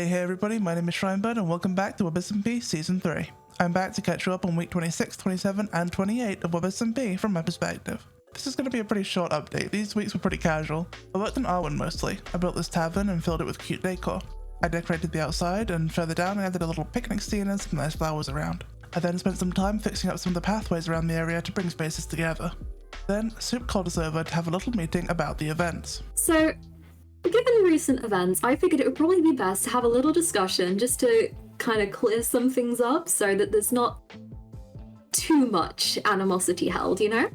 Hey everybody, my name is Shrinebird and welcome back to WebSMP Season 3. I'm back to catch you up on week 26, 27 and 28 of WebSMP from my perspective. This is going to be a pretty short update. These weeks were pretty casual. I worked in Arwen mostly. I built this tavern and filled it with cute decor. I decorated the outside and further down I added a little picnic scene and some nice flowers around. I then spent some time fixing up some of the pathways around the area to bring spaces together. Then Soup called us over to have a little meeting about the events. So, given recent events, I figured it would probably be best to have a little discussion just to kind of clear some things up so that there's not too much animosity held, you know?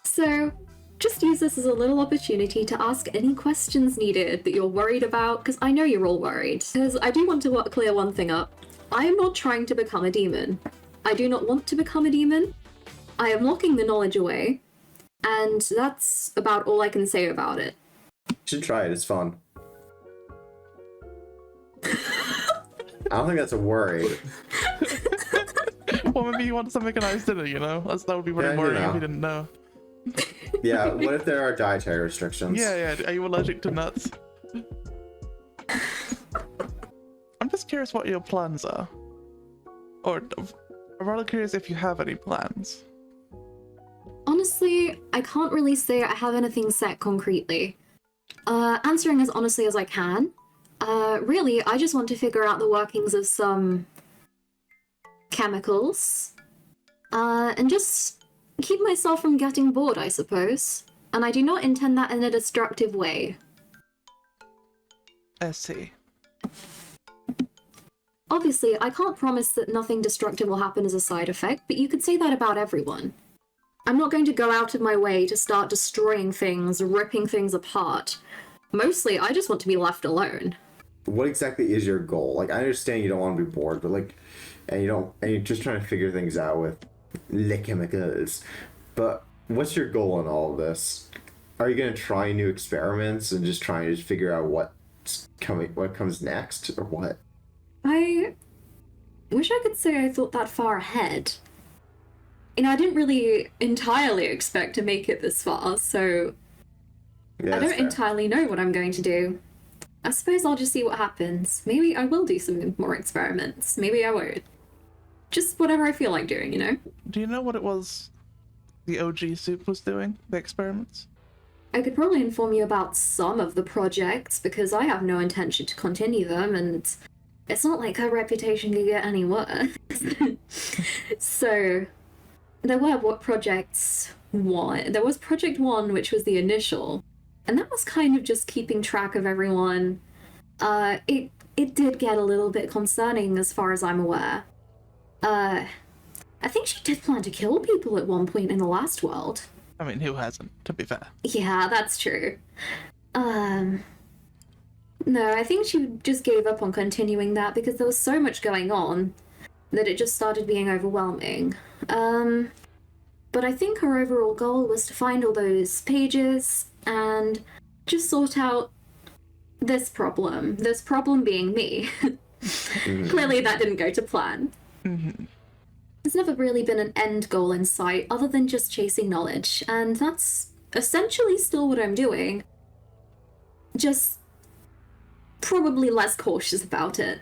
So, just use this as a little opportunity to ask any questions needed that you're worried about, because I know you're all worried. Because I do want to clear one thing up. I am not trying to become a demon. I do not want to become a demon. I am locking the knowledge away. And that's about all I can say about it. You should try it, it's fun. I don't think that's a worry. Well, maybe you want to make a nice dinner, you know? That would be pretty boring if you didn't know. Yeah, what if there are dietary restrictions? Yeah, are you allergic to nuts? I'm just curious what your plans are. Or, I'm rather curious if you have any plans. Honestly, I can't really say I have anything set concretely. Answering as honestly as I can. Really, I just want to figure out the workings of some chemicals. And just keep myself from getting bored, I suppose. And I do not intend that in a destructive way. I see. Obviously, I can't promise that nothing destructive will happen as a side effect, but you could say that about everyone. I'm not going to go out of my way to start destroying things, ripping things apart. Mostly, I just want to be left alone. What exactly is your goal? Like, I understand you don't want to be bored, but like, and you're just trying to figure things out with the chemicals. But what's your goal in all of this? Are you going to try new experiments and just try and figure out what comes next, or what? I wish I could say I thought that far ahead. You know, I didn't really entirely expect to make it this far, so Yeah, I don't fair. entirely know what I'm going to do. I suppose I'll just see what happens. Maybe I will do some more experiments. Maybe I won't. Just whatever I feel like doing, you know? Do you know what it was the OG Soup was doing, the experiments? I could probably inform you about some of the projects, because I have no intention to continue them, and it's not like her reputation could get any worse. So, there were projects one. There was Project 1, which was the initial, and that was kind of just keeping track of everyone. It did get a little bit concerning as far as I'm aware. I think she did plan to kill people at one point in the last world. I mean, who hasn't, to be fair? Yeah, that's true. No, I think she just gave up on continuing that because there was so much going on that it just started being overwhelming. But I think her overall goal was to find all those pages and just sort out this problem being me. Clearly that didn't go to plan. There's never really been an end goal in sight other than just chasing knowledge, and that's essentially still what I'm doing. Just probably less cautious about it.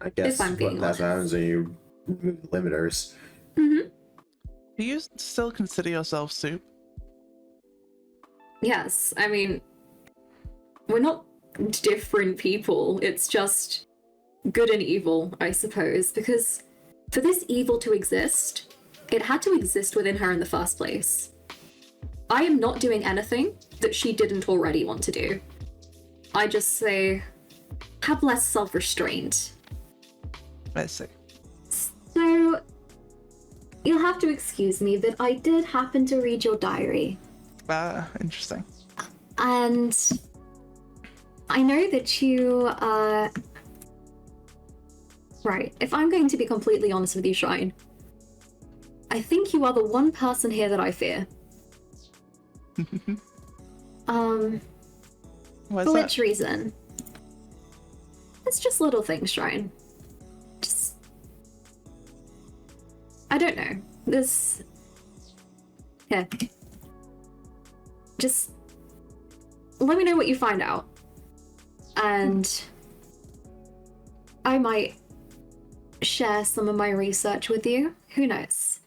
I guess if I'm being what happens when you remove limiters. Do you still consider yourself Soup? Yes, I mean, we're not different people. It's just good and evil, I suppose, because for this evil to exist, it had to exist within her in the first place. I am not doing anything that she didn't already want to do. I just say, have less self-restraint. I see. So, you'll have to excuse me, but I did happen to read your diary. Interesting. And I know that you, Right, if I'm going to be completely honest with you, Shrine, I think you are the one person here that I fear. Why is For that? which reason? It's just little things, Shrine. Just... I don't know. This... Here. Just... Let me know what you find out. And I might share some of my research with you. Who knows?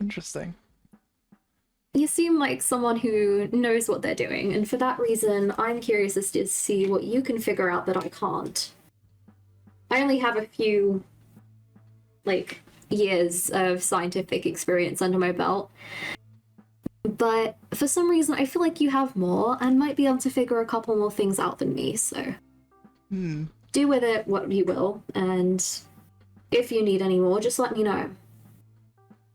Interesting. You seem like someone who knows what they're doing, and for that reason, I'm curious as to see what you can figure out that I can't. I only have a few, like, years of scientific experience under my belt, but for some reason, I feel like you have more and might be able to figure a couple more things out than me, so do with it what you will, and if you need any more, just let me know.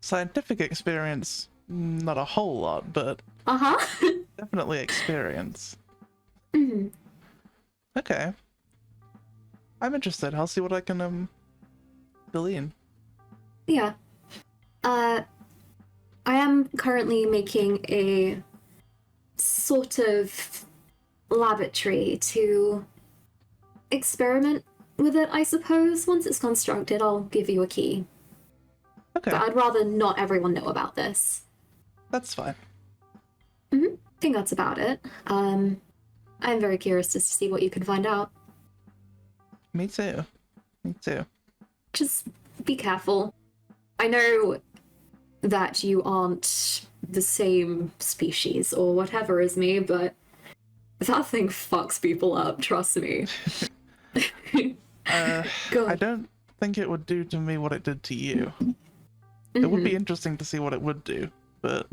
Scientific experience, not a whole lot, but definitely experience. Okay. I'm interested. I'll see what I can glean. Yeah. I am currently making a sort of laboratory to experiment with it, I suppose. Once it's constructed, I'll give you a key. Okay. But I'd rather not everyone know about this. That's fine. I think that's about it. I'm very curious to see what you can find out. Me too. Me too. Just be careful. I know that you aren't the same species or whatever as me, but that thing fucks people up, trust me. I don't think it would do to me what it did to you. It would be interesting to see what it would do, but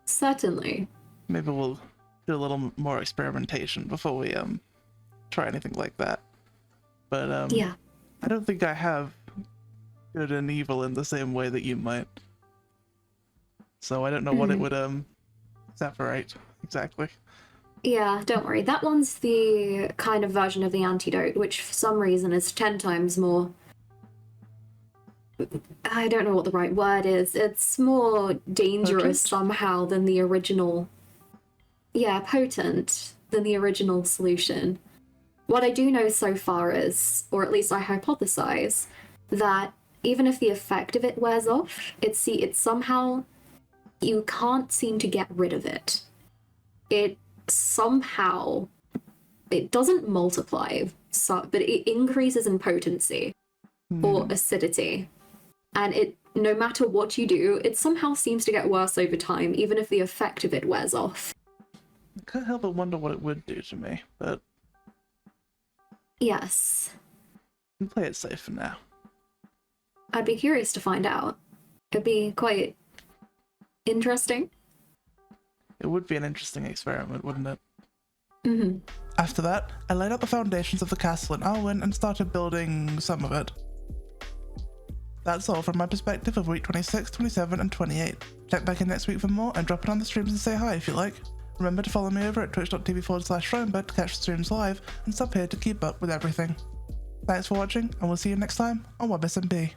certainly. Maybe we'll do a little more experimentation before we try anything like that. But yeah. I don't think I have good and evil in the same way that you might. So I don't know what it would separate exactly. Yeah, don't worry. That one's the kind of version of the antidote, which for some reason is 10 times more. I don't know what the right word is. It's more dangerous somehow than the original. Yeah, potent than the original solution. What I do know so far is, or at least I hypothesize, that even if the effect of it wears off, it's somehow you can't seem to get rid of it. It somehow, it doesn't multiply, but it increases in potency or acidity. And it, no matter what you do, it somehow seems to get worse over time, even if the effect of it wears off. I can't help but wonder what it would do to me, but yes. I'll play it safe for now. I'd be curious to find out. It'd be quite interesting. It would be an interesting experiment, wouldn't it? After that, I laid out the foundations of the castle in Alwyn and started building some of it. That's all from my perspective of week 26, 27, and 28. Check back in next week for more and drop it on the streams and say hi if you like. Remember to follow me over at twitch.tv/Shrinebird to catch the streams live and sub here to keep up with everything. Thanks for watching, and we'll see you next time on WebSMP.